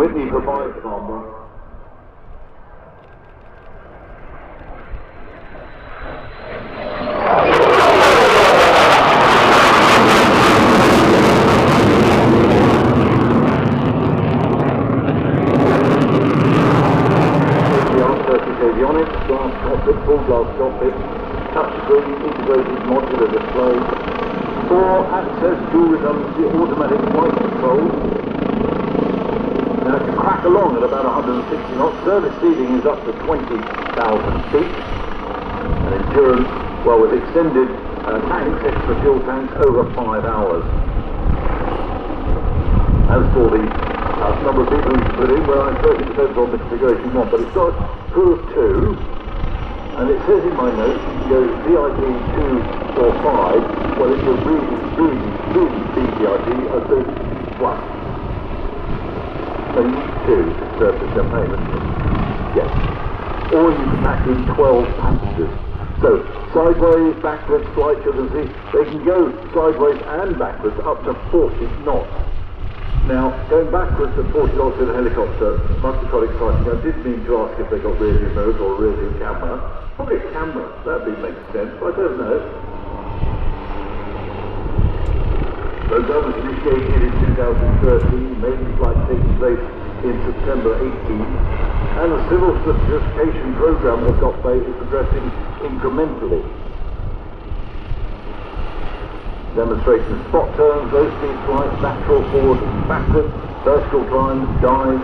Whitney for 5 Farnborough. Turkish avionics, glass cockpit, full glass cockpit, touchscreen, integrated modular display, 4 access dual redundancy automatic flight control. Now it can crack along at about 160 knots. Service ceiling is up to 20,000 feet. And endurance, well, with extended tanks, extra fuel tanks, over 5 hours. As for the number of people you can put in, well, I suppose it depends on the configuration you want, but it's got a crew of 2, and it says in my notes you can go VIP 2 or 5. Well, if you're really big VIP, I'd say 1. So you need 2 to serve the champagne, isn't it? Yes. Or you can pack in 12 passengers. So, sideways, backwards flight, you can see, they can go sideways and backwards up to 40 knots. Now, going backwards at 40 knots in a helicopter must be quite exciting. I did mean to ask if they got rear view mirrors or a rear view camera. Probably a camera, that makes sense, but I don't know. Program was initiated in 2013, maiden flight taking place in September 18, and the civil certification program of Gökbey is progressing incrementally. Demonstration spot turns, low speed flights, lateral, forward, backwards, vertical climbs, dives.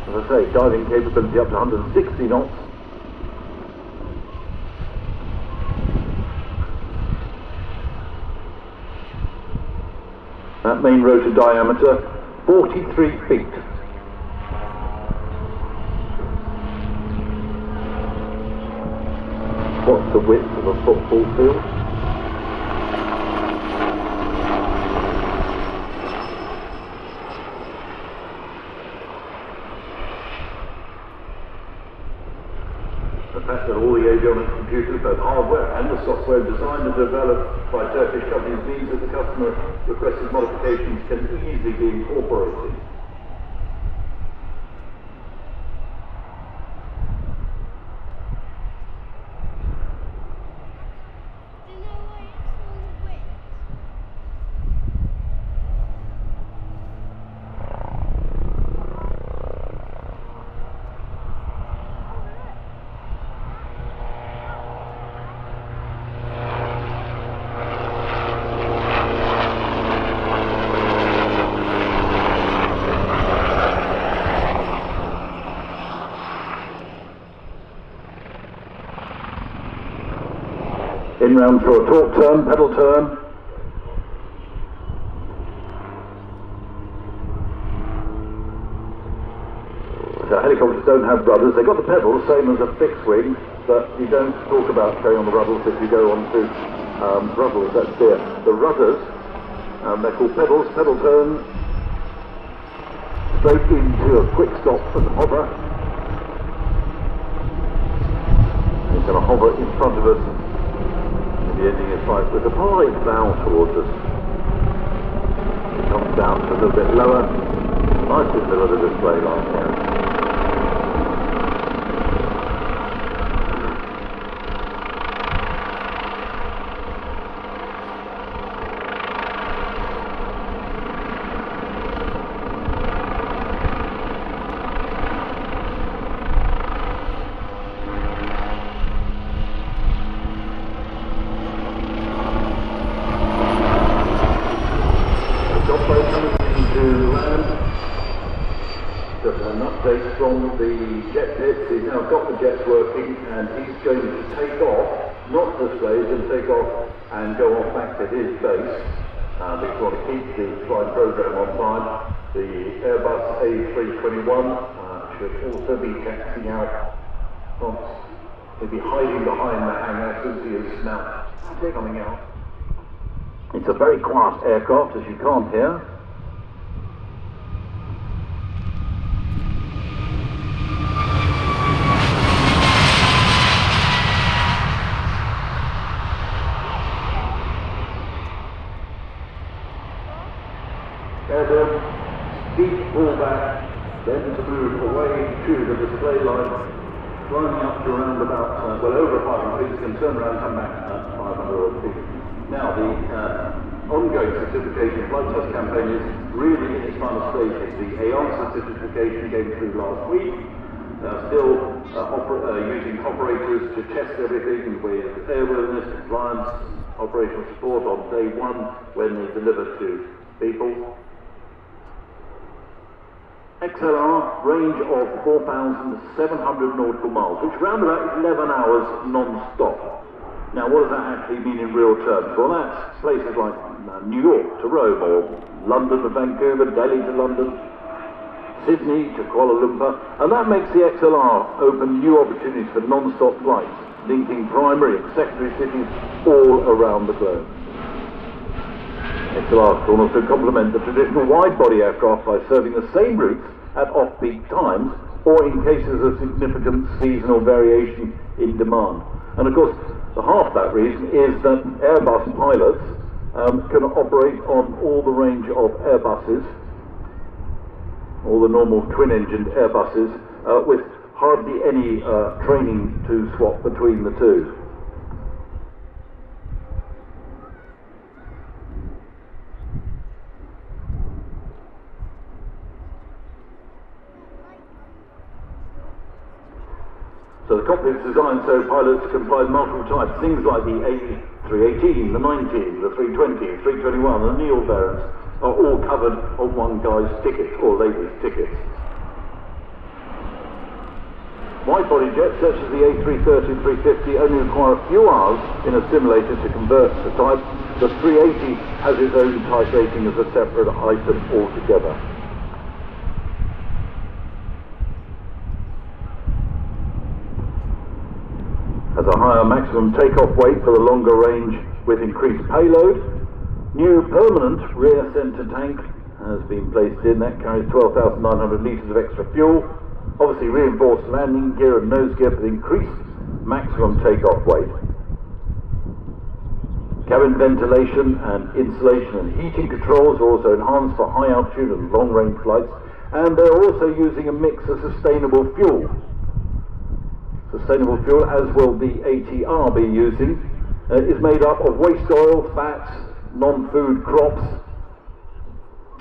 As I say, diving capability up to 160 knots. That main rotor diameter, 43 feet. What's the width of a football field? The fact that all the avionics computers, both hardware and the software designed and developed by Turkish companies, means that the customer requested modifications can easily be incorporated. In round for a torque turn, pedal turn. So helicopters don't have rudders. They've got the pedals, same as a fixed wing, but you don't talk about going on the rudders if you go on to rudders, that's there. The rudders, they're called pedals, pedal turn, straight into a quick stop and hover. It's going to hover in front of us. The ending is flight with a slight bow towards us. It comes down to a little bit lower, nice in the middle of the display line here. From the jet pits, he's now got the jets working and he's going to take off, not display, he's going to take off and go off back to his base because we want to keep the flight program on time. The Airbus A321 should also be taxiing out, he'll be hiding behind the hangar since he is now coming out. It's a very quiet aircraft, as you can't hear. There's a deep pullback then to move away to the display line, climbing up to around about, over 500 feet, can turn around and come back at 500 feet. Now, the ongoing certification flight test campaign is really in its final stages. The AEON certification came through last week. Still using operators to test everything with airworthiness, compliance, operational support on day one when they deliver to people. XLR, range of 4,700 nautical miles, which is around about 11 hours non-stop. Now, what does that actually mean in real terms? Well, that's places like New York to Rome, or London to Vancouver, Delhi to London, Sydney to Kuala Lumpur, and that makes the XLR open new opportunities for non-stop flights, linking primary and secondary cities all around the globe. XLR can also complement the traditional wide-body aircraft by serving the same routes at off-peak times, or in cases of significant seasonal variation in demand. And of course, the half that reason is that Airbus pilots can operate on all the range of Airbuses, all the normal twin-engined Airbuses, with hardly any training to swap between the two. So the cockpit is designed so pilots can fly multiple types, things like the A318, the 90, the 320, 321, the Neo variants are all covered on one guy's ticket, or lady's tickets. Wide-body jets such as the A330 and 350 only require a few hours in a simulator to convert to type. The 380 has its own type rating as a separate item altogether. Has a higher maximum takeoff weight for the longer range with increased payload. New permanent rear center tank has been placed in. That carries 12,900 litres of extra fuel. Obviously reinforced landing gear and nose gear for the increased maximum takeoff weight. Cabin ventilation and insulation and heating controls are also enhanced for high altitude and long range flights, and they're also using a mix of sustainable fuel. Sustainable fuel, as will the ATR be using, is made up of waste oil, fats, non-food crops,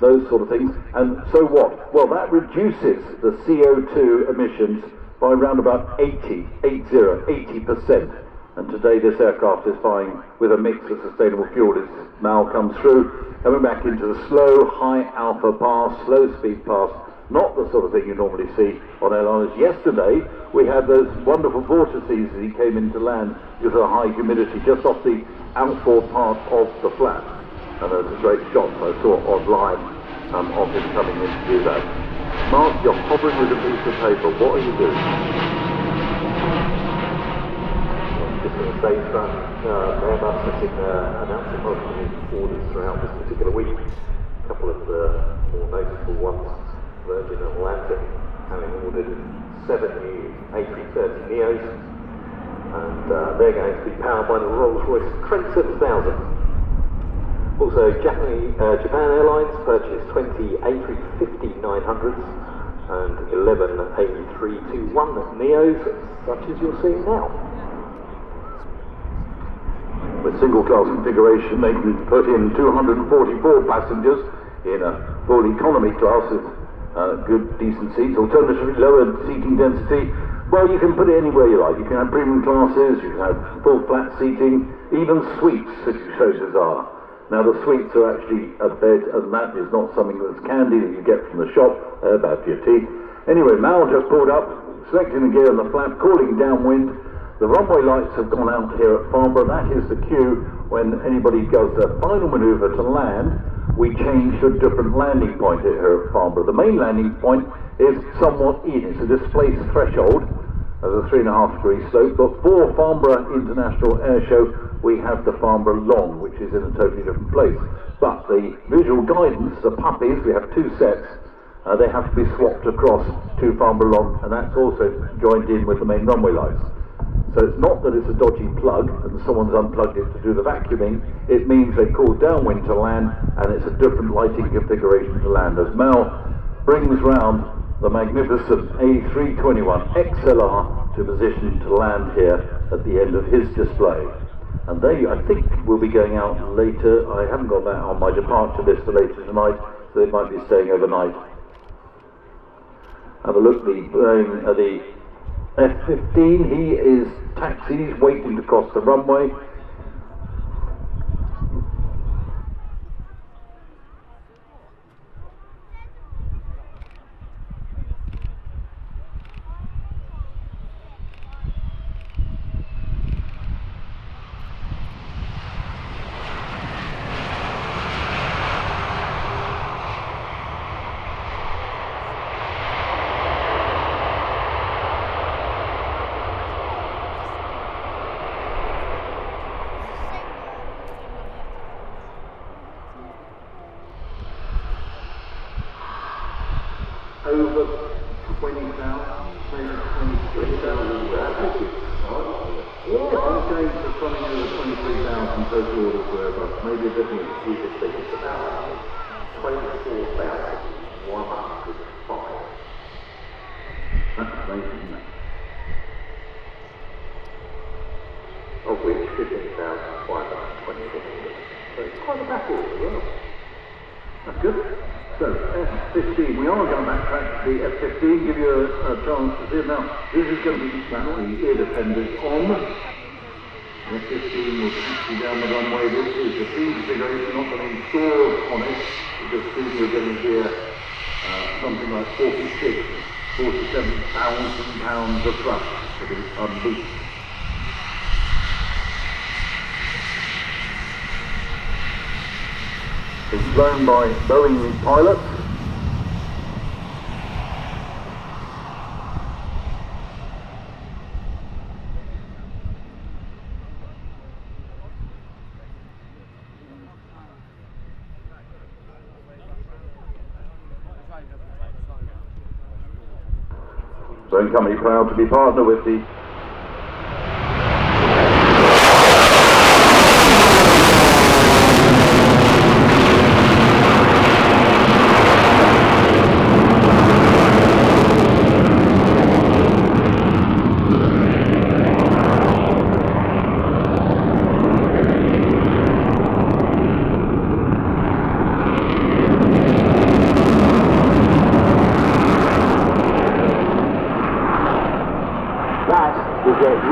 those sort of things. And so what? Well, that reduces the CO2 emissions by around about 80%. And today this aircraft is flying with a mix of sustainable fuel. As now comes through, coming back into the slow, high alpha pass, slow speed pass, not the sort of thing you normally see on airliners. Yesterday, we had those wonderful vortices as he came into land because of the high humidity just off the outboard part of the flap. And there's a great shot I saw online of him coming in to do that. Mark, you're hovering with a piece of paper. What are you doing? Just going to say that Airbus has been announcing multiple orders throughout this particular week. A couple of the more noticeable ones. Virgin Atlantic having ordered 7 new A330 Neos, and they're going to be powered by the Rolls-Royce Trent 7000. Also, Japan Airlines purchased 20 A350-900s and 11 A321 Neos, such as you're seeing now. With single-class configuration, they can put in 244 passengers in a full economy class with good, decent seats. Alternatively, lower seating density. Well, you can put it anywhere you like. You can have premium classes, you can have full flat seating, even suites, which is so bizarre. Now, the suites are actually a bed, and that is not something that's candy that you get from the shop, bad for your teeth. Anyway, Mal just pulled up, selecting the gear on the flap, calling downwind. The runway lights have gone out here at Farnborough. That is the cue when anybody does their final manoeuvre to land. We change to a different landing point here at Farnborough. The main landing point is somewhat in. It's a displaced threshold as a 3.5-degree slope, but for Farnborough International Air Show, we have the Farnborough Long, which is in a totally different place. But the visual guidance, the puppies, we have two sets, they have to be swapped across to Farnborough Long, and that's also joined in with the main runway lights. So it's not that it's a dodgy plug and someone's unplugged it to do the vacuuming. It means they call downwind to land, and it's a different lighting configuration to land. As Mal brings round the magnificent A321 XLR to position to land here at the end of his display. And they, I think, will be going out later. I haven't got that on my departure list for later tonight, so they might be staying overnight. Have a look, the F-15, he is taxied, waiting to cross the runway. Over 20,000, maybe 23,000. I'm saying for something over 23,000 total orders for Airbus, maybe a bit more. We just think it's about 24,105. That's amazing, isn't it? Of which 15,526. So it's quite a backward as well. That's good. So, F-15, we are going to backtrack to the F-15, give you a chance to see it. Now, this is going to be slightly ear-dependent on. The F-15 will taxi down the runway. This is the scene configuration, not going to be stored on it, because soon we're going to hear something like 47,000 pounds of thrust to be unleashed. It's flown by Boeing pilots. Boeing company proud to be partner with the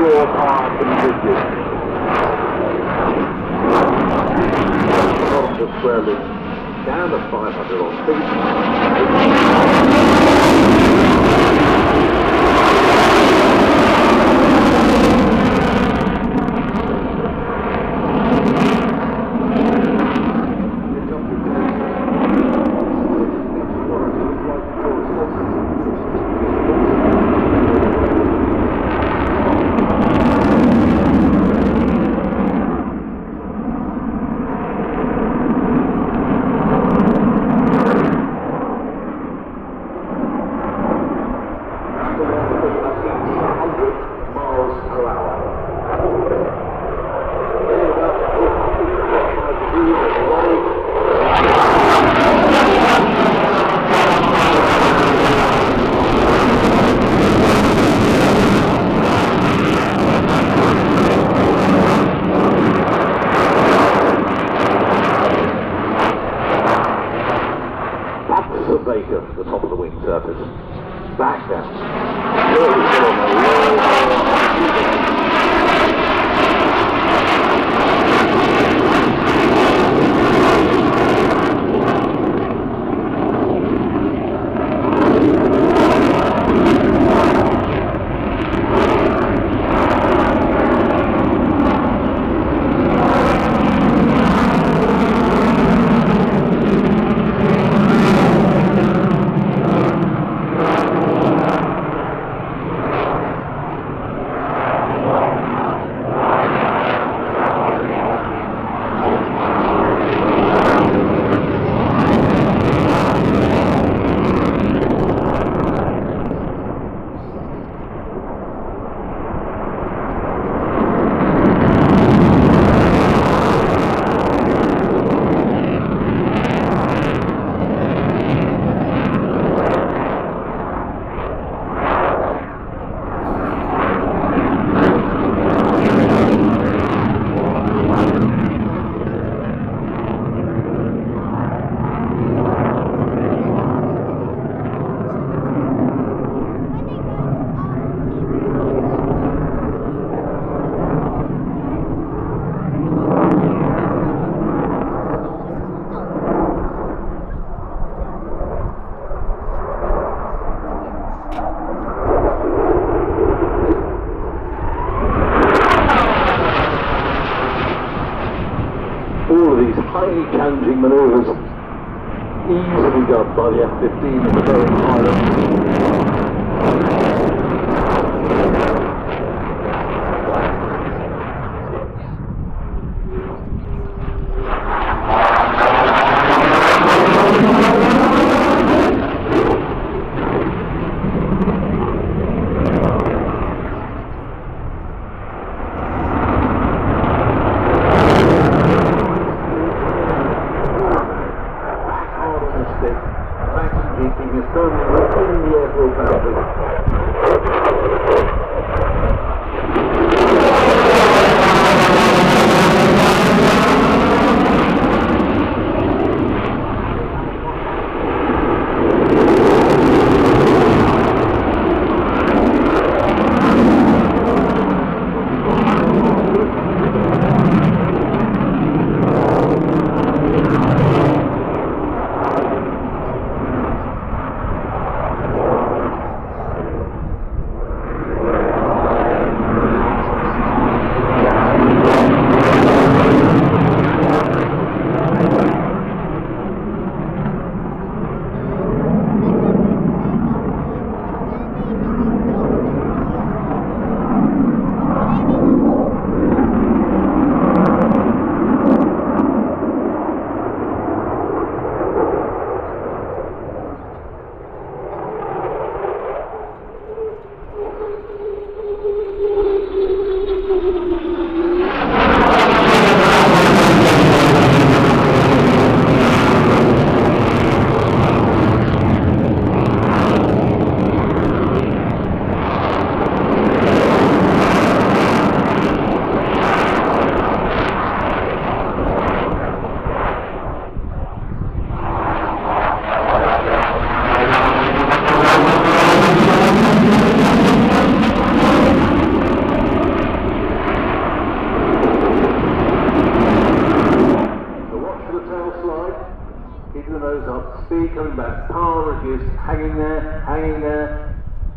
raw power from the engine. Off the square loop, down to 500 on feet. The top of the wing surface. Back down. easily done by the F-15 and the Boeing pilot.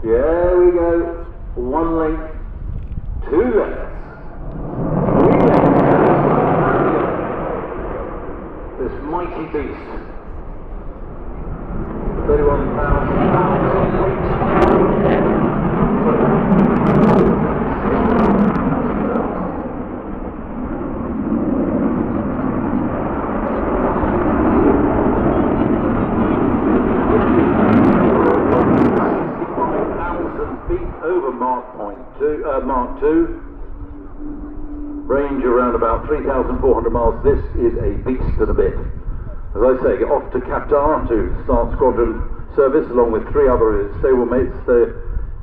There we go. 1 length, 2 lengths, 3 lengths. This mighty beast. 31,000 pounds weight. 65,000 feet over Mark 2. Range around about 3,400 miles. This is a beast and a bit. As I say, get off to Qatar to start squadron service along with 3 other stablemates.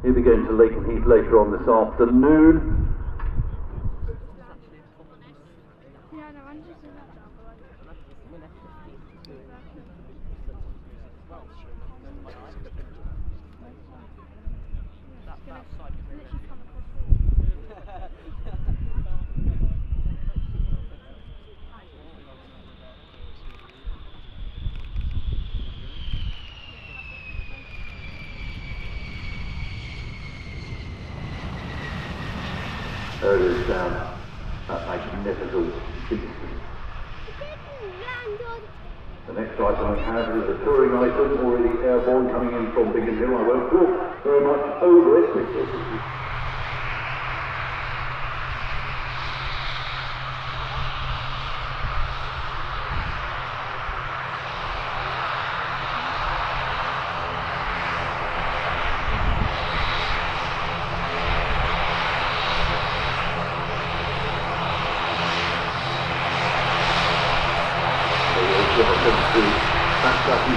He'll be going to Lakenheath later on this afternoon. There it is down, that magnificent beast. The next item I have is a touring item, already airborne, coming in from Biggin Hill. I won't talk very much over it because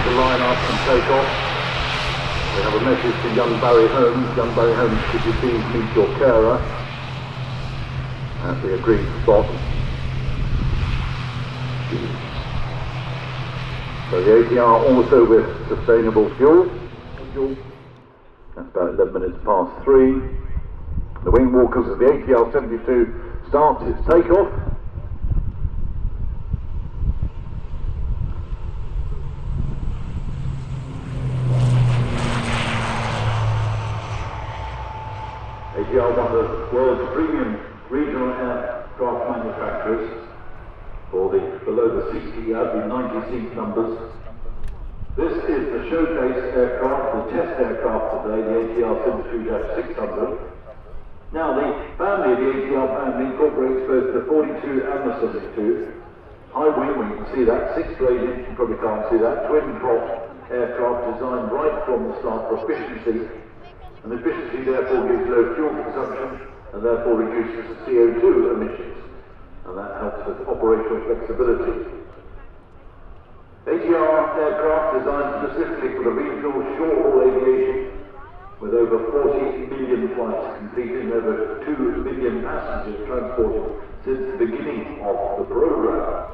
to line up and take off. We have a message to young Barry Holmes. Young Barry Holmes, could you please meet your carer at the agreed spot. So the ATR also with sustainable fuel. That's about 11 minutes past 3. The Wingwalkers of the ATR 72 starts its takeoff. ATR, one of the world's premium regional aircraft manufacturers, for the below the 60, the 90 seat numbers. This is the showcase aircraft, the test aircraft today, the ATR 73-600. Now the family, the ATR family, incorporates both the 42 and the 72. High wing, you can see that, 6 to 8 inch, you probably can't see that, twin prop aircraft designed right from the start for efficiency. And efficiency therefore gives low fuel consumption and therefore reduces the CO2 emissions. And that helps with operational flexibility. ATR aircraft designed specifically for the regional short-haul aviation, with over 40 million flights completed and over 2 million passengers transported since the beginning of the program.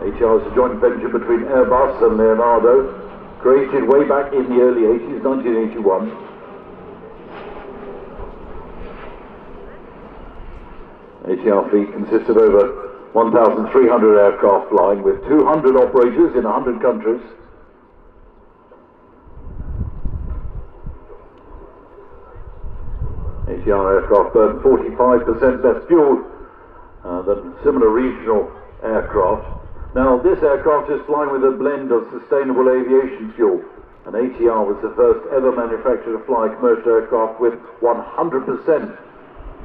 ATR is a joint venture between Airbus and Leonardo, created way back in the early 80s, 1981. ATR fleet consists of over 1,300 aircraft flying with 200 operators in 100 countries. ATR aircraft burn 45% less fuel than similar regional aircraft. Now, this aircraft is flying with a blend of sustainable aviation fuel, and ATR was the first ever manufacturer to fly a commercial aircraft with 100%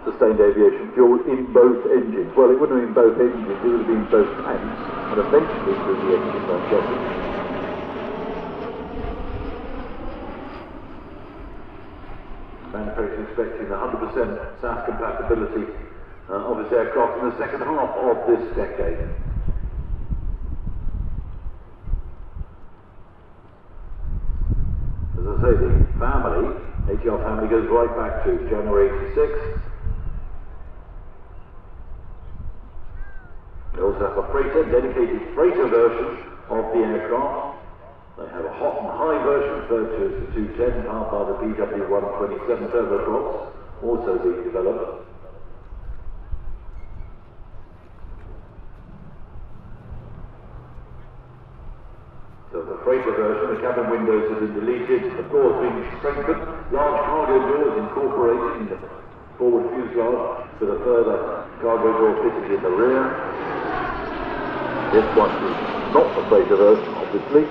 sustained aviation fuel in both engines. Well, it wouldn't have been both engines, it would have been both tanks, and eventually through the engine, I'm guessing. Manufacturer expecting 100% SAF compatibility of this aircraft in the second half of this decade. As I say, the family, ATR family, goes right back to January 86. They also have a freighter, dedicated freighter version of the aircraft. They have a hot and high version referred to as the 210, powered by the PW127 turboprops, also being developed. So the freighter version, the cabin windows have been deleted, the doors being strengthened, large cargo doors incorporated in the forward fuselage with a further cargo door fitted in the rear. This one is not the freighter version, obviously.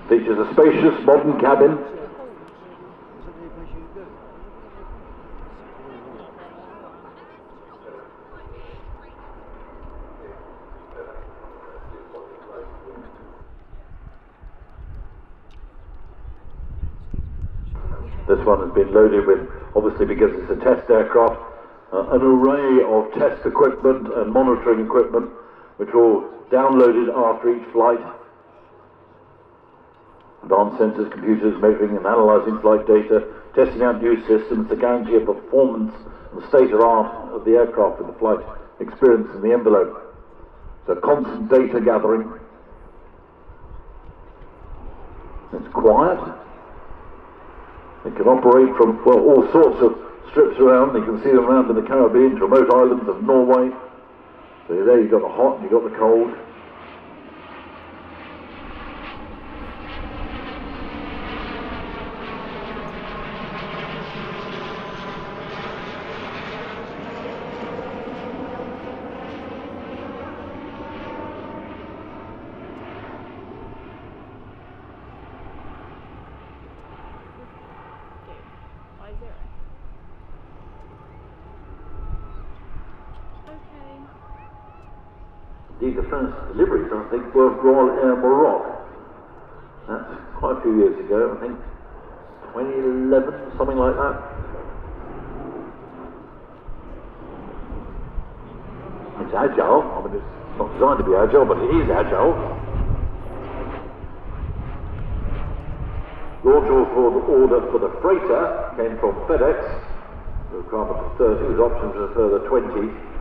Features a spacious modern cabin. This one has been loaded with, obviously because it's a test aircraft, an array of test equipment and monitoring equipment, which are all downloaded after each flight. Advanced sensors, computers measuring and analysing flight data, testing out new systems to guarantee a performance and state of art of the aircraft with the flight experience in the envelope. So constant data gathering. It's quiet. It can operate from, well, all sorts of strips around. You can see them around in the Caribbean, remote islands of Norway. So there you've got the hot and you've got the cold. Indeed, the first deliveries, I think, were Royal Air Morocco. That's quite a few years ago, I think 2011, something like that. It's agile. I mean, it's not designed to be agile, but it is agile. Launch order for the freighter came from FedEx. The requirement of 30, with options for a further 20.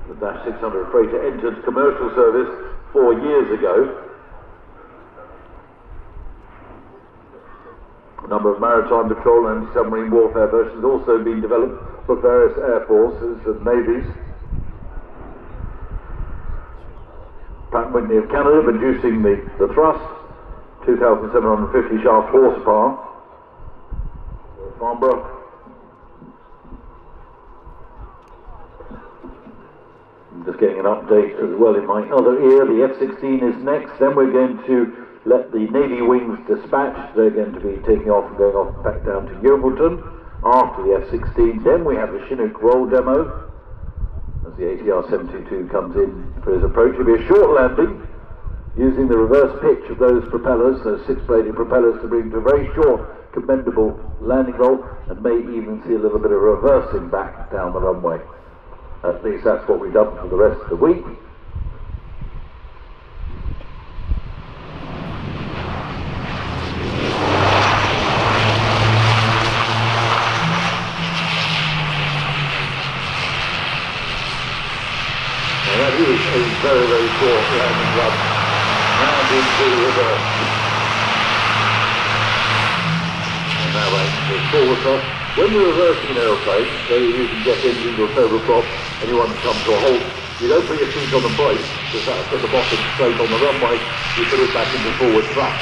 The Dash 600 freighter entered commercial service 4 years ago. A number of maritime patrol and anti-submarine warfare versions have also been developed for various air forces and navies. Pratt & Whitney of Canada producing the thrust, 2,750 shaft horsepower. Farnborough. I'm just getting an update as well in my other ear. The F-16 is next, then we're going to let the Navy wings dispatch. They're going to be taking off and going off back down to Yeovilton after the F-16. Then we have the Chinook roll demo as the ATR-722 comes in for his approach. It'll be a short landing using the reverse pitch of those propellers, those six-bladed propellers, to bring to a very short, commendable landing roll, and may even see a little bit of reversing back down the runway. At least that's what we've done for the rest of the week. Now that is a very, very short landing run round into the river. And now back to the forward thrust. When you're reversing an aeroplane, so you're using jet engines or turboprop, and you want to come to a halt, you don't put your feet on the brake, because that's at the bottom straight on the runway, you put it back into forward thrust.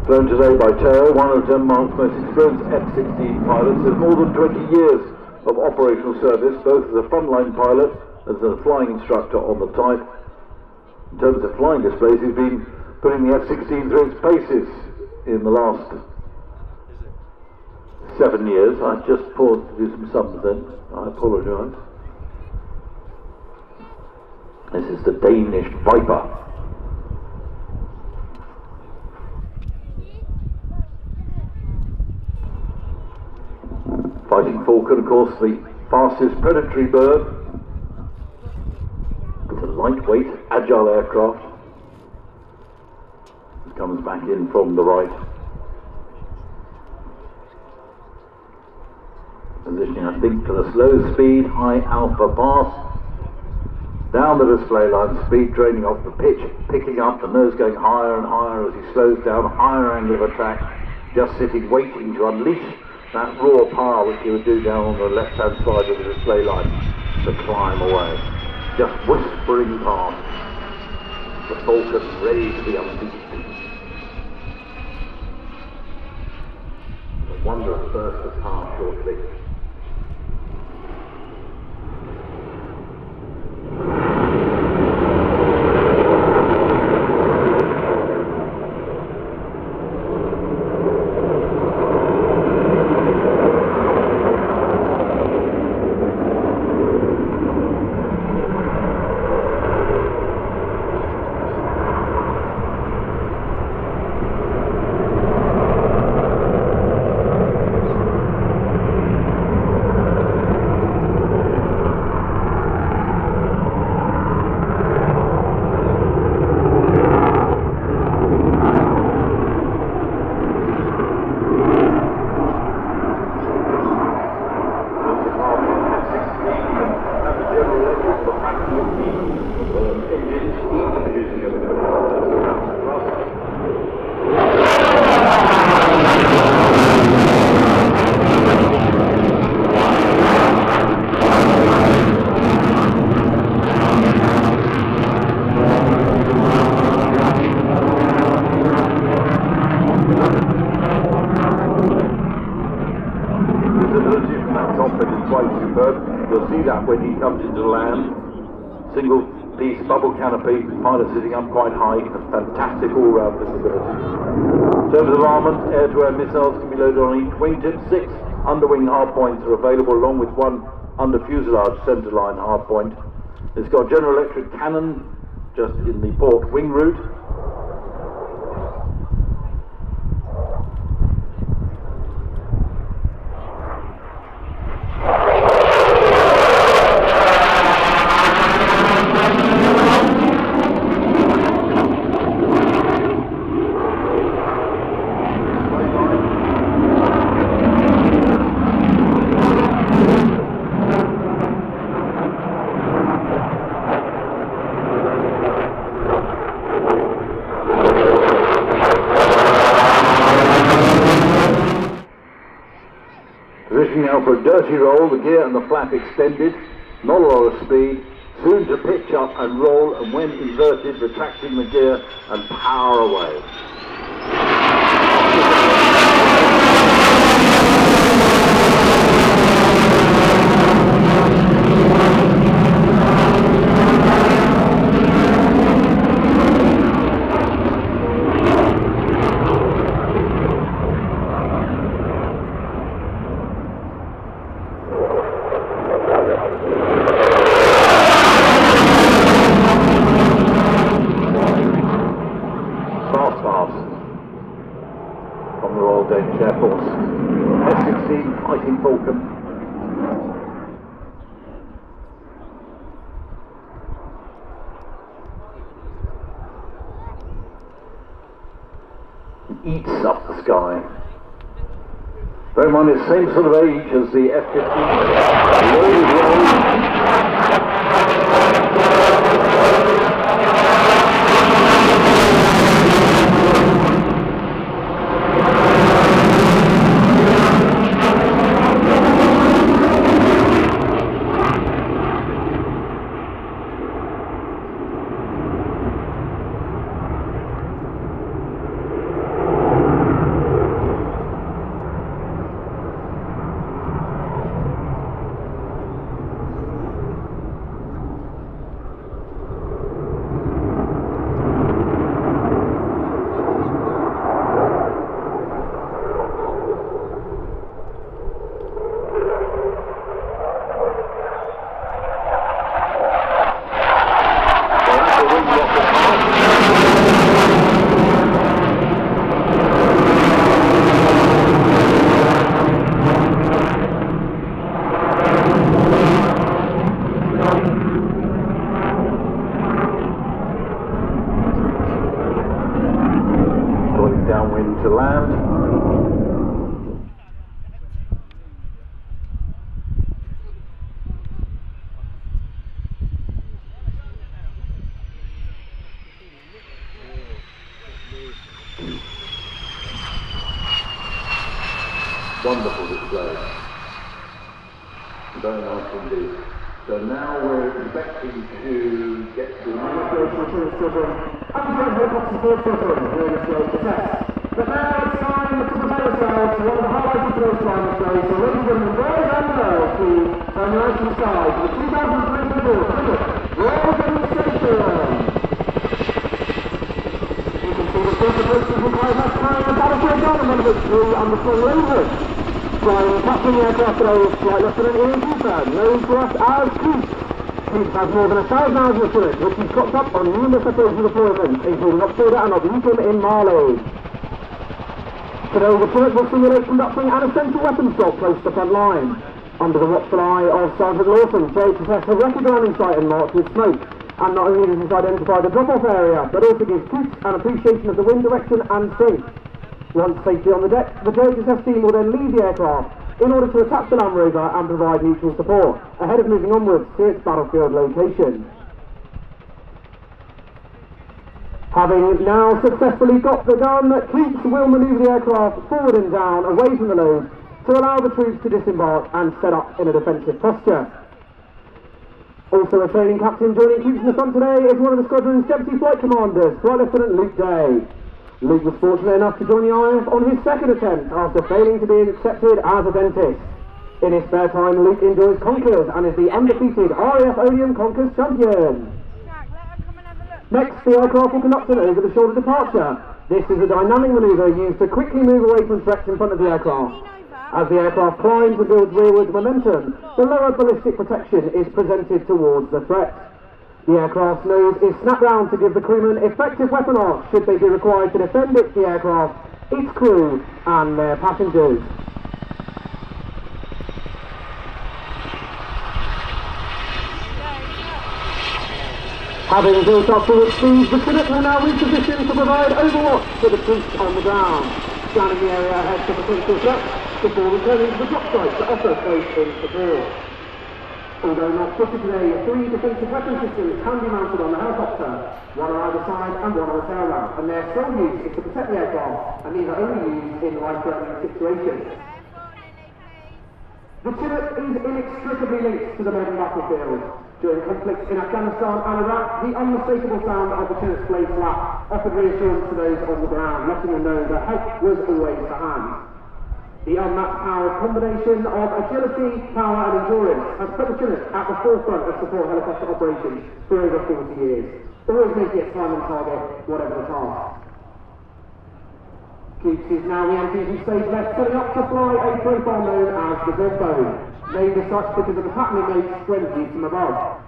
Flown today by Teo, one of Denmark's most experienced F-16 pilots. There's more than 20 years of operational service, both as a frontline pilot as a flying instructor on the Type. In terms of flying displays, he's been putting the F-16 through its paces in the last 7 years. I just paused to do some sums then. I apologise. This is the Danish Viper. Fighting Falcon, of course, the fastest predatory bird. It's a lightweight, agile aircraft. It comes back in from the right. Positioning, I think, for the slow speed, high alpha pass. Down the display line, speed draining off the pitch, picking up, the nose going higher and higher as he slows down, higher angle of attack, just sitting, waiting to unleash that raw power which he would do down on the left-hand side of the display line. to climb away, just whispering past. The Falcon ready to be unleashed. The wondrous burst of power shortly. You'll see that when he comes into land. Single piece bubble canopy, pilot sitting up quite high, and fantastic all-round visibility. In terms of armament, air-to-air missiles can be loaded on each wingtip. 6 underwing hardpoints are available, along with 1 under fuselage centerline hardpoint. It's got General Electric cannon just in the port wing route. Now for a dirty roll, the gear and the flap extended, not a lot of speed, soon to pitch up and roll, and when inverted, retracting the gear and power away. From the Royal Danish Air Force. F-16 Fighting Falcon. It eats up the sky. Bear in mind, it's the same sort of age as the F-15. Low. Downwind to land. Wonderful display. Very nice indeed. So now we're expecting to get to the But now it's time to prepare ourselves for one of the highlights of today's flying display. So ladies and gentlemen, boys and girls, please turn your eyes to the sky for the 2024 Royal Demonstration. You can see the first approaches from pilots carrying a battlefield gun and one of its three underslung lasers. Flying captain the aircraft today is Flight Lieutenant Gökbey, known to us as Keith. Keith has more than 1,000 hours of service, which he's cocked up on numerous operational deployments, including Oxford and Ababil in Mali. Today the Chinook will simulate conducting an essential weapons job close to the front line. Under the watchful eye of Sergeant Lawson, JHSS have wrecked the landing site and marked with smoke. And not only does this identify the drop-off area, but also gives Keith an appreciation of the wind direction and sink. Once safely on the deck, the JHSS team will then leave the aircraft in order to attach the Land Rover and provide mutual support, ahead of moving onwards to its battlefield location. Having now successfully got the gun, Keith will manoeuvre the aircraft forward and down, away from the load, to allow the troops to disembark and set up in a defensive posture. Also a training captain joining Keith in the front today is one of the squadron's deputy flight commanders, Flight Lieutenant Luke Day. Luke was fortunate enough to join the IF on his second attempt after failing to be accepted as a dentist. In his spare time, Luke enjoys conkers and is the undefeated RAF Odium Conkers champion. Next, the aircraft will conduct an over-the-shoulder departure. This is a dynamic manoeuvre used to quickly move away from threats in front of the aircraft. As the aircraft climbs and builds rearward momentum, the lower ballistic protection is presented towards the threat. The aircraft's nose is snapped round to give the crewmen effective weapon arcs should they be required to defend the aircraft, its crew and their passengers. Having built up to its speed, the Chinook will now reposition to provide overwatch for the troops on the ground, scanning the area ahead for potential threats before returning to the drop site to offer space in support. Although not fitted today, 3 defensive weapon systems can be mounted on the helicopter, one on either side and one on the tail ramp, and their sole use is to protect the aircraft, and these are only used in life-threatening situations. The Chinook is inextricably linked to the modern battlefield. During conflicts in Afghanistan and Iraq, the unmistakable sound of the Chinook's blade flap offered reassurance to those on the ground, letting them know that help was always to hand. The unmatched power combination of agility, power and endurance has put the Chinook at the forefront of support helicopter operations for over 40 years, always making it time and target, whatever the task. Keith is now re-entering from stage left, setting up to fly a profile known as the Gökbey, named as such because of the pattern it makes when viewed from above.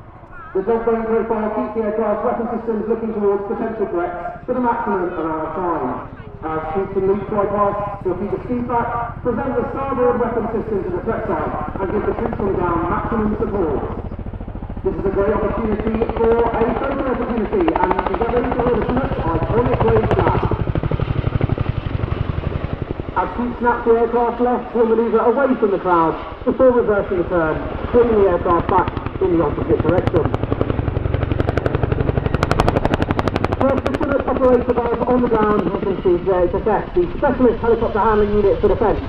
The Gökbey profile keeps the aircraft's weapon systems looking towards potential threats for the maximum amount of time. As Keith and Luke fly past, they'll keep the speed back, present the starboard weapon system to the threat side, and give the troops on the ground maximum support. This is a great opportunity for a photo opportunity, and you can get ready to hear the Chinook's iconic blade flash. As Keith snaps the aircraft left, he'll manoeuvre away from the crowd before reversing the turn, bringing the aircraft back in the opposite direction. First, the Chinook operates above on the ground, you can see JHSS, the Specialist Helicopter Handling Unit for Defence.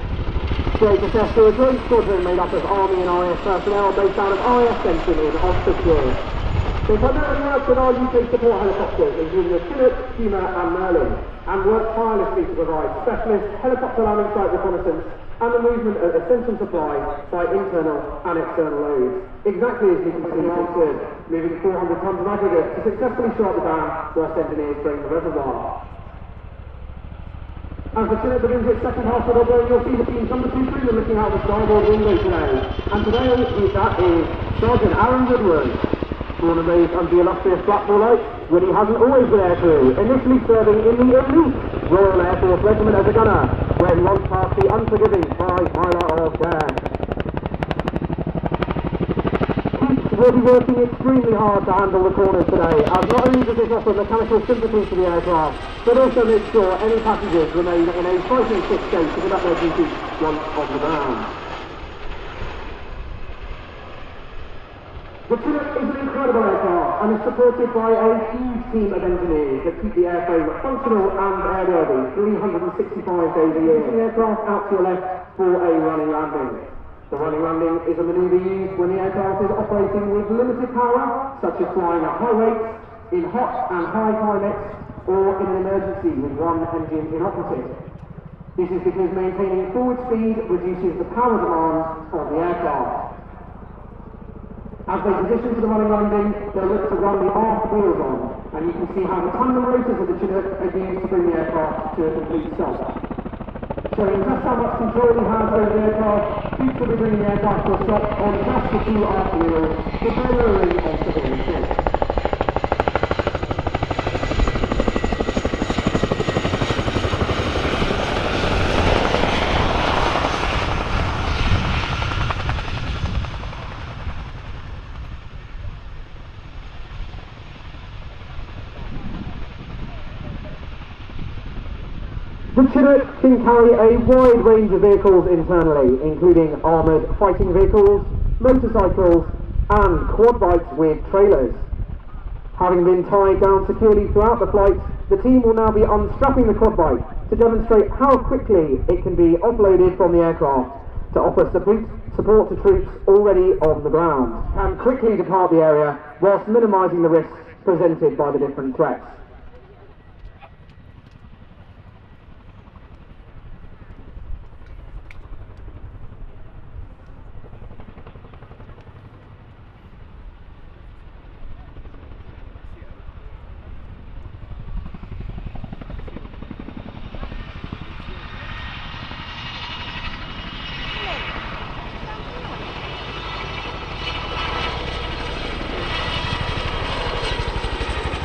JHSS are a joint squadron made up of Army and RAF personnel based out of RAF Station in Oxfordshire. They primarily work with our UK support helicopters, including the Chinook, Puma and Merlin, and work tirelessly to provide specialist helicopter landing site reconnaissance and the movement of essential supplies by internal and external loads. Exactly as you can see answered, moving 400 tons of aggregate to successfully shut the dam whilst engineers drain the reservoir. As the Chinook begins its second half of the day, you'll see the team's number 2 crewman looking out the starboard window today. And today, that is Sergeant Aaron Goodwin. Born and raised under the illustrious Blackpool Lights, Woody hasn't always been aircrew, initially serving in the elite Royal Air Force Regiment as a gunner, where he once passed the unforgiving 5-miler of death. Keith will be working extremely hard to handle the corners today, as not only does this offer mechanical sympathy to the aircraft, but also makes sure any passengers remain in a fighting fit state to conduct their duties once on the ground. The Chinook is an incredible aircraft and is supported by a huge team of engineers that keep the airframe functional and airworthy 365 days a year. The aircraft out to your left for a running landing. The running landing is a manoeuvre used when the aircraft is operating with limited power, such as flying at high rates, in hot and high climates, or in an emergency with one engine inoperative. This is because maintaining forward speed reduces the power demands of the aircraft. As they position for the running landing, they'll look to run the aft wheels on, and you can see how the tandem rotors of the Chinook are used to bring the aircraft to a complete stop. Showing just how much control he has over the aircraft, Fuchs will be bringing the aircraft to a stop on just the two aft wheels before lowering onto the ship. The Chinook can carry a wide range of vehicles internally, including armoured fighting vehicles, motorcycles and quad bikes with trailers. Having been tied down securely throughout the flight, the team will now be unstrapping the quad bike to demonstrate how quickly it can be offloaded from the aircraft to offer support to troops already on the ground, and quickly depart the area whilst minimising the risks presented by the different threats.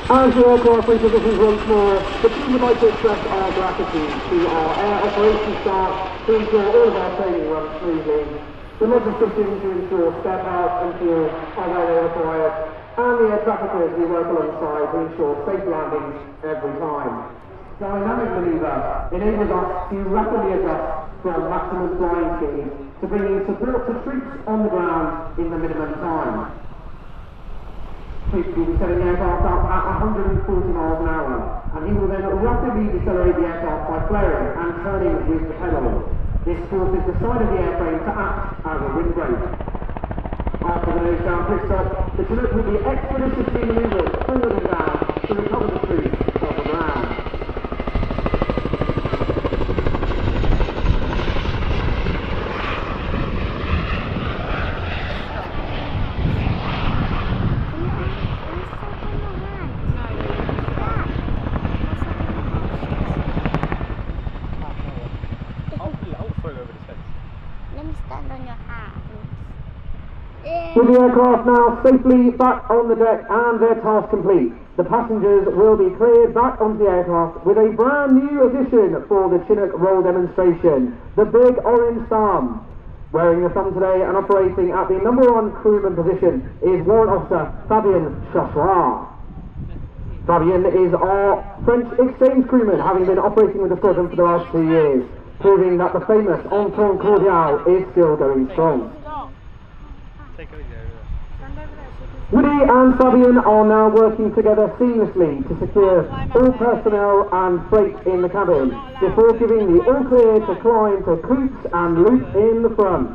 As the aircraft repositions once more, the team would like to express our gratitude to our air operations staff to ensure all of our training runs smoothly, the logisticians to ensure spare parts and fuel are where they're required, and the air traffickers we work alongside to ensure safe landings every time. Dynamic manoeuvre enables us to rapidly adjust from maximum flying speed to bring in support to troops on the ground in the minimum time. Fuchs will be setting the aircraft up at 140 miles an hour, and he will then rapidly decelerate the aircraft by flaring and turning with the pedal. This forces the side of the airframe to act as a windbreak. After the nose down pit stop, the Chinook will be expeditiously manoeuvred forward and down to recover the troops on the ground. With the aircraft now safely back on the deck and their task complete, the passengers will be cleared back onto the aircraft with a brand new addition for the Chinook roll demonstration, the big orange thumb. Wearing the thumb today and operating at the #1 crewman position is Warrant Officer Fabien Chassoir. Fabien is our French exchange crewman, having been operating with the squadron for the last 2 years, proving that the famous Entente Cordiale is still going strong. Woody and Fabian are now working together seamlessly to secure all personnel and freight in the cabin before giving the all clear to climb to coops and loop in the front.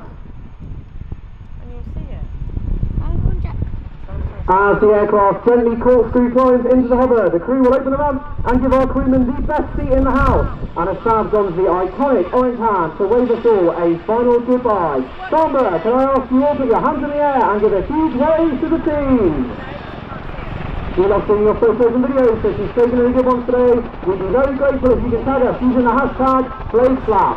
As the aircraft gently corkscrew climbs into the hover, the crew will open the ramp and give our crewmen the best seat in the house, and as Sav dons the iconic orange hand to wave us all a final goodbye. Farnborough, can I ask you all to put your hands in the air and give a huge wave to the team? We love seeing your photos and videos, so if you've taken any good ones today, we'd be very grateful if you can tag us using the hashtag #BlazeFlap.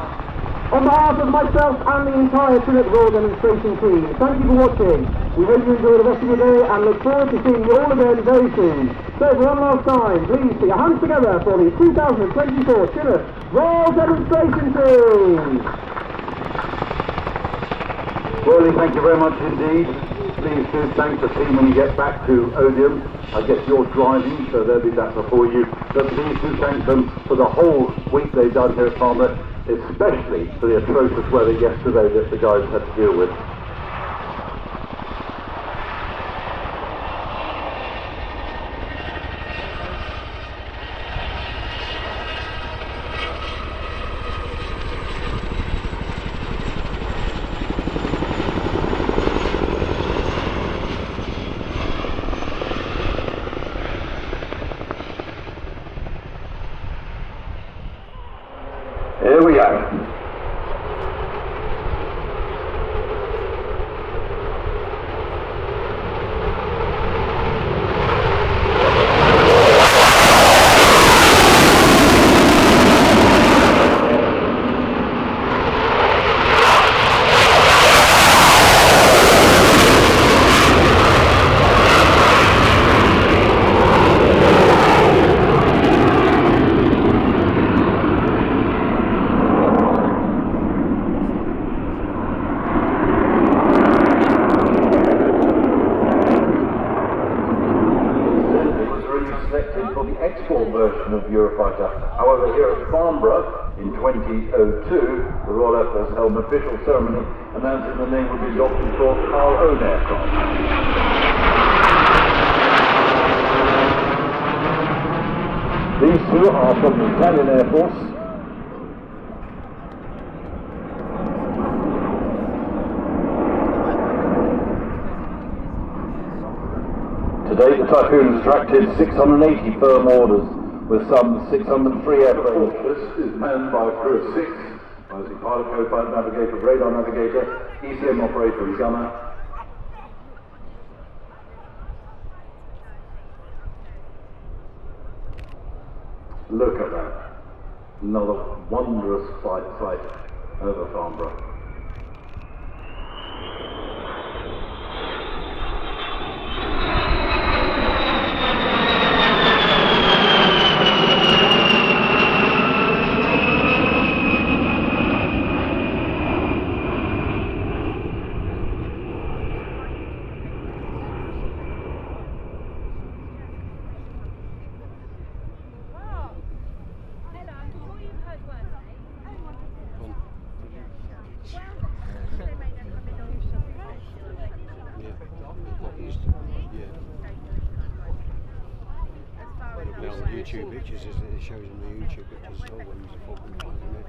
On behalf of myself and the entire Chinook Roll demonstration team, thank you for watching. We hope you enjoy the rest of your day and look forward to seeing you all again very soon. So for one last time, please put your hands together for the 2024 Chinook Roll demonstration team. Well, thank you very much indeed. Please do thank the team when you get back to Odeon. I guess you're driving, so they'll be back before you. But please do thank them for the whole week they've done here at Farnborough, especially for the atrocious weather yesterday that the guys had to deal with. Here we go. Version of Eurofighter. However, here at Farnborough in 2002, the Royal Air Force held an official ceremony announcing the name would be adopted for our own aircraft. These two are from the Italian Air Force. Today, the Typhoon has attracted 680 firm orders, with some 603 airframes. Stratofortress is manned by a crew of 6, mostly pilot, co-pilot, navigator, radar navigator, ECM operator and gunner. Look at that. Another wondrous flight site over Farnborough. YouTube pictures, isn't it? It shows them the YouTube pictures as well when there's a Falcon flight, isn't it?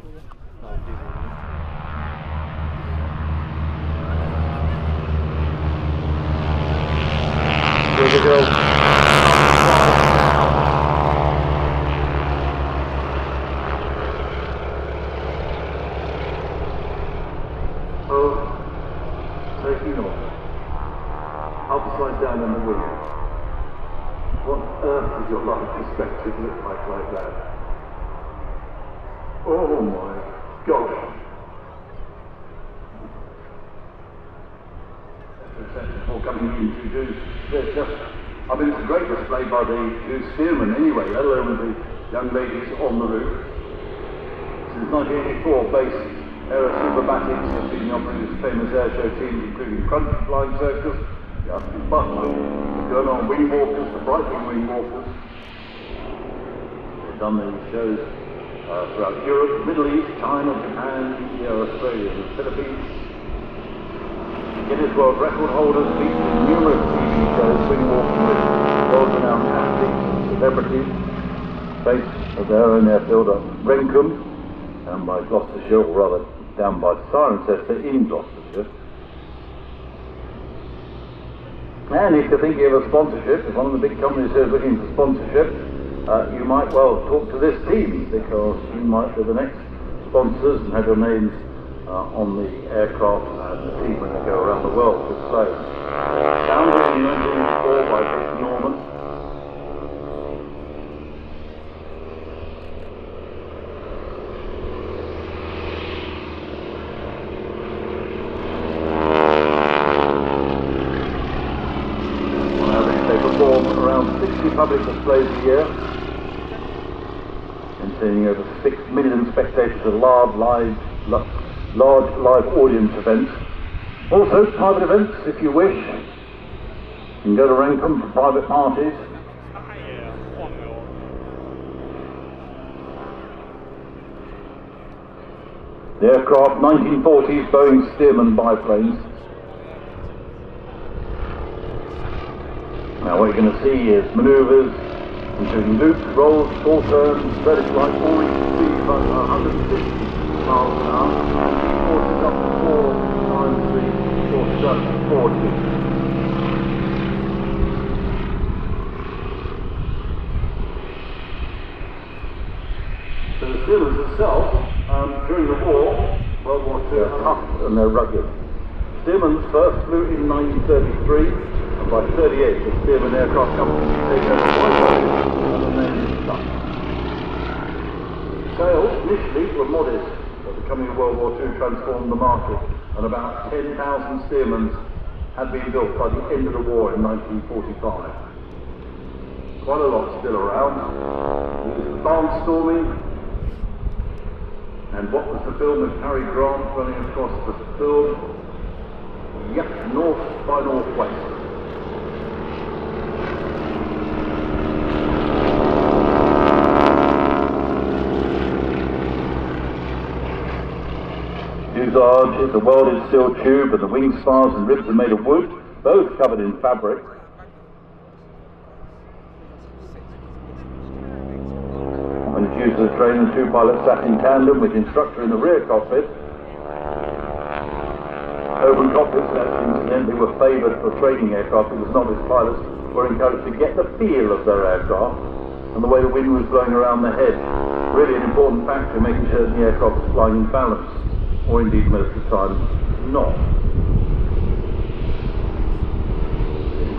Here we go. Oh, taking off. Upside down in the wing. What on earth does your life perspective look like that? Oh my gosh! Before coming in to do, there's just, I mean, it's a great display by the two steermen anyway, let alone the young ladies on the roof. Since 1984, base AeroSuperBatics has been the operator's famous air show teams, including Crunch Flying Circus, the Butler, the Gurnall Wingwalkers, the Brightwing Wingwalkers. They've done these shows throughout Europe, Middle East, China, Japan, India, Australia, and the Philippines. Guinness World Record holders featured in numerous TV shows, wingwalking with world-renowned athletes and celebrities, based at their own airfield at Renkum, down by Gloucestershire, or rather down by Cirencester in Gloucestershire. And if you're thinking of a sponsorship, if one of the big companies is looking for sponsorship, you might well talk to this team, because you might be the next sponsors and have your names on the aircraft and the team when they go around the world. Just so. Founded in 1984 by Dick Norman. Around 60 public displays a year, containing over 6 million spectators at large live audience events. Also private events, if you wish. You can go to Renkum for private parties. The aircraft, 1940s Boeing Stearman biplanes. Now what you're going to see is manoeuvres, including loops, rolls, full turns, vertical flight, all reaching speeds about 150 miles an hour, forces up to 4 times the forces up to 40. So the Stearmans itself During the war, World War II, they're tough and they're rugged. Stearman's first flew in 1933, and by 38 the Stearman Aircraft Company taken over Whitewater and the name stuck. Sales initially were modest, but the coming of World War II transformed the market, and about 10,000 Stearmans had been built by the end of the war in 1945. Quite a lot still around. It was barnstorming, and what was the film with Cary Grant running across the film? Yep, north by northwest. Fuselage is a welded steel tube, and the wing spars and ribs are made of wood, both covered in fabric. When it's used as a train, the two pilots sat in tandem with the instructor in the rear cockpit. Open cockpits that incidentally were favoured for training aircraft because novice pilots were encouraged to get the feel of their aircraft and the way the wind was blowing around their head. Really an important factor in making sure that the aircraft was flying in balance, or indeed most of the time not.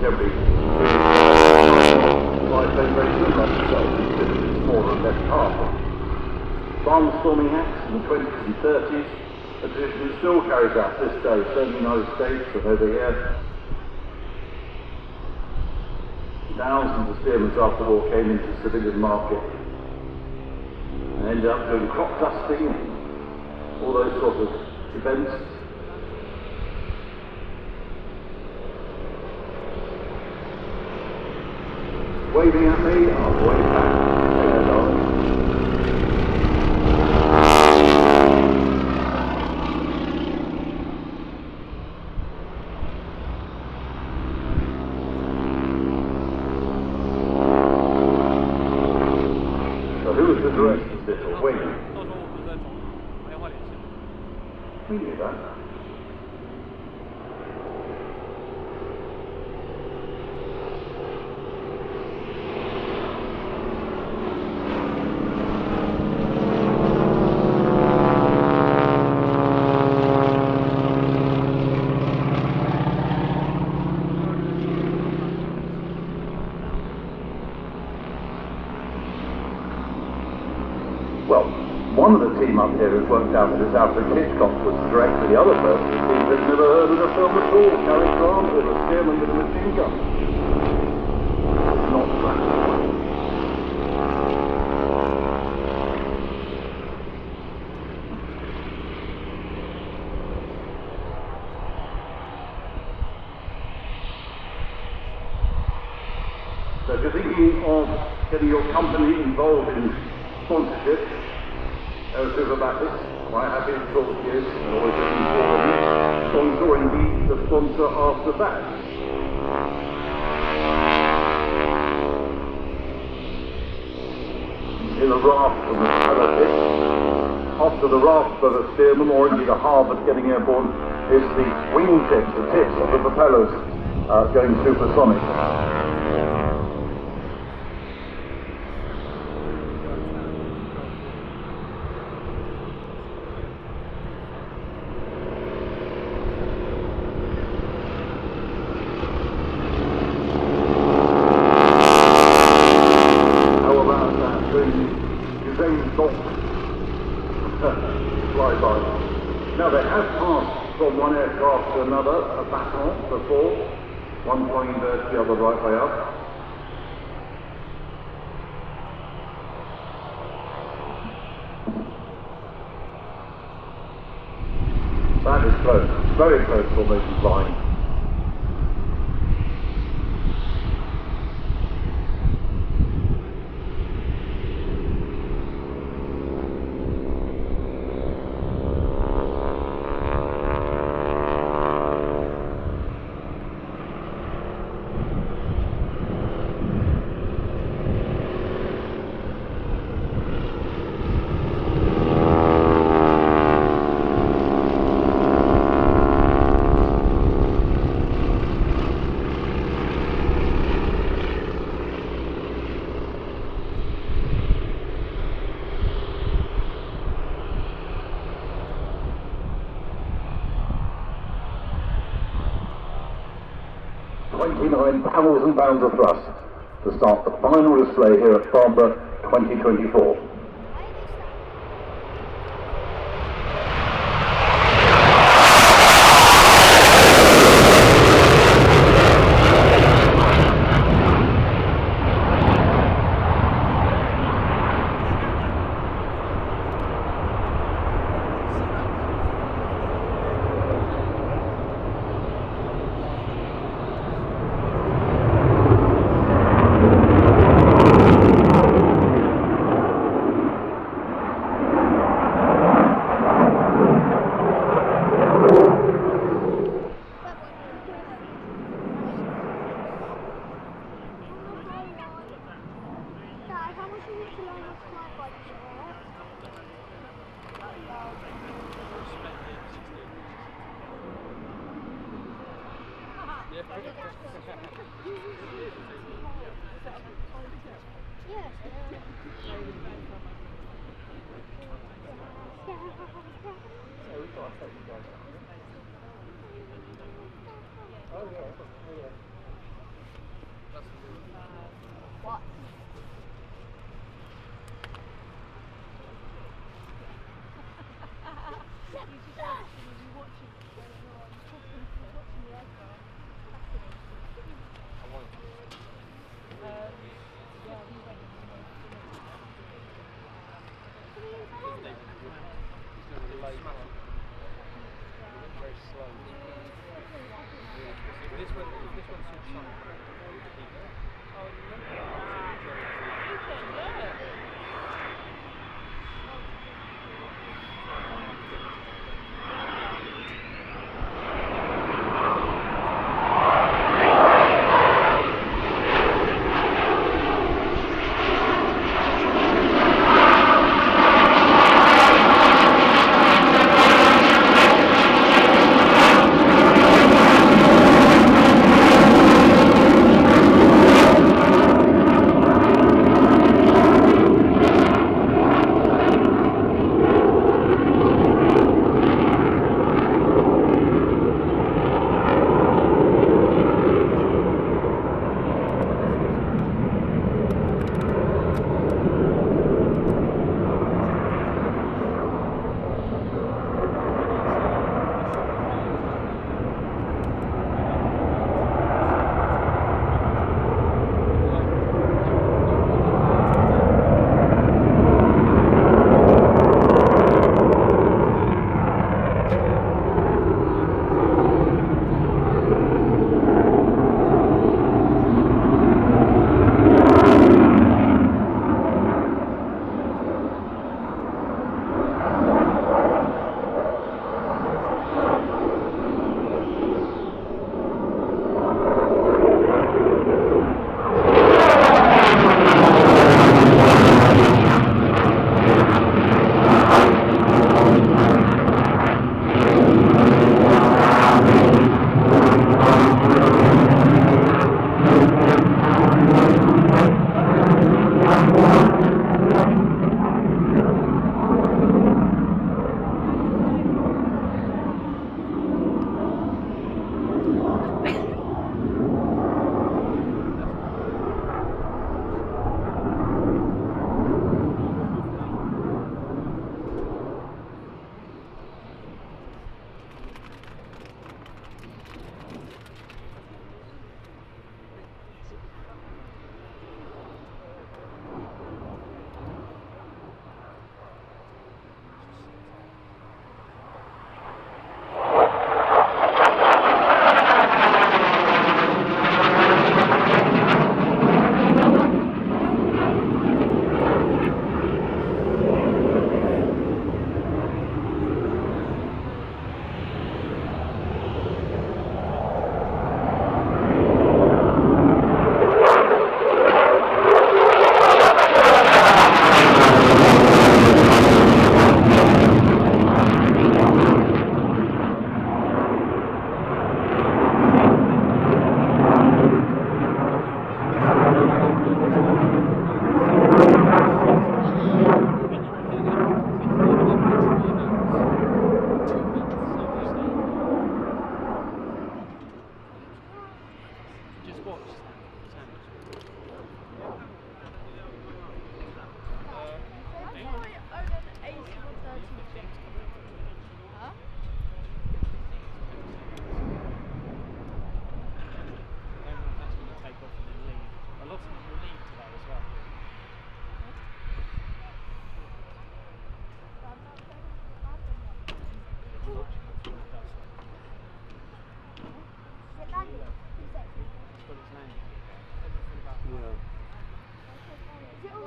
Contemporary flight very similar to itself, considerably smaller and less powerful. Barnstorming acts in the 20s and 30s, a tradition that still carries out this day, certainly in the United States and over here. Thousands of Stearmans after the war came into the civilian market and ended up doing crop dusting and all those sorts of events. Waving at me, I'll wave back. There, darling. So who was the director of this, or Wing? We knew that. Well, one of the team up here has worked out that Alfred Hitchcock was directly the other person who seems to have never heard of the film at all. Cary Grant with a Stearman with a machine gun. It's not practical. So if you're thinking of getting your company involved in sponsorship, AeroSuperBatics, quite happy to talk to you, and always looking forward to sponsor, or indeed the sponsor after that. In a raft from the propeller tips, after the raft of a Stearman, or indeed a harvard getting airborne, is the wing tips, the tips of the propellers going supersonic. Now they have passed from one aircraft to another, a baton before, one flying inverted, the other right way up. That is close, very close formation flying. 29 pounds and pounds of thrust to start the final display here at Farnborough 2024.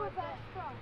reverse cross.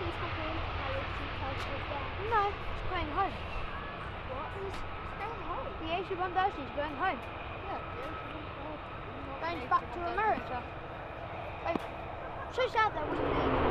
she's happy. No, she's going home. What? She's staying home. The A321 is going home. Yeah, Going back to America. So sad though, wasn't it?